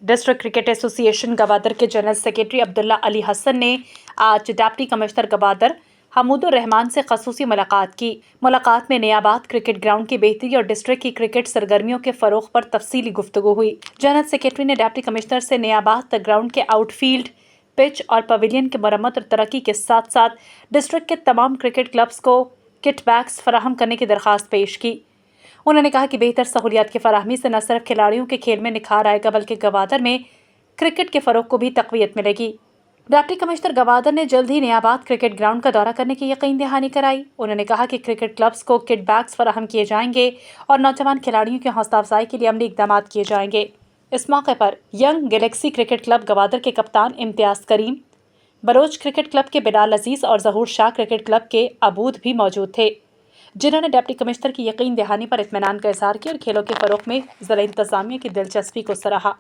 District cricket association Gwadar के general secretary Abdullah Ali Hasan ने आज डिप्टी कमिश्नर गवादर हमूदुर रहमान से खसूसी मुलाकात की। मुलाकात में नयाबाद क्रिकेट ग्राउंड की बेहतरी और डिस्ट्रिक्ट की क्रिकेट सरगर्मियों के फरोग पर तफसीली गुफ्तगू हुई। जनरल सेक्रेटरी ने डिप्टी कमिश्नर से नयाबाद ग्राउंड के आउटफील्ड, पिच और पवेलियन की मरम्मत और तरक्की के साथ साथ डिस्ट्रिक्ट के तमाम क्रिकेट क्लब्स को किट बैग्स फराहम करने की दरख्वास्त पेश की। उन्होंने कहा कि बेहतर सहूलियात की फराहमी से न सिर्फ खिलाड़ियों के खेल में निखार आएगा बल्कि गवादर में क्रिकेट के फ़रोग को भी तक़वियत मिलेगी। डिप्टी कमिश्नर गवादर ने जल्द ही नयाबाद क्रिकेट ग्राउंड का दौरा करने की यकीन दहानी कराई। उन्होंने कहा कि क्रिकेट क्लब्स को किट बैग्स फराहम किए जाएंगे और नौजवान खिलाड़ियों की हौसला अफजाई के लिए अमली इक़दाम किए जाएंगे। इस मौके पर young Galaxy cricket club Gwadar के कप्तान इम्तियाज़ करीम, बलोच क्रिकेट क्लब के बिलाल अजीज़ और ज़हूर शाह क्रिकेट क्लब के अबूद भी मौजूद थे, जिन्होंने डिप्टी कमिश्नर की यकीन दहानी पर इत्मीनान का इज़हार किया और खेलों के फ़रोग में ज़िला इंतज़ामिया की दिलचस्पी को सराहा।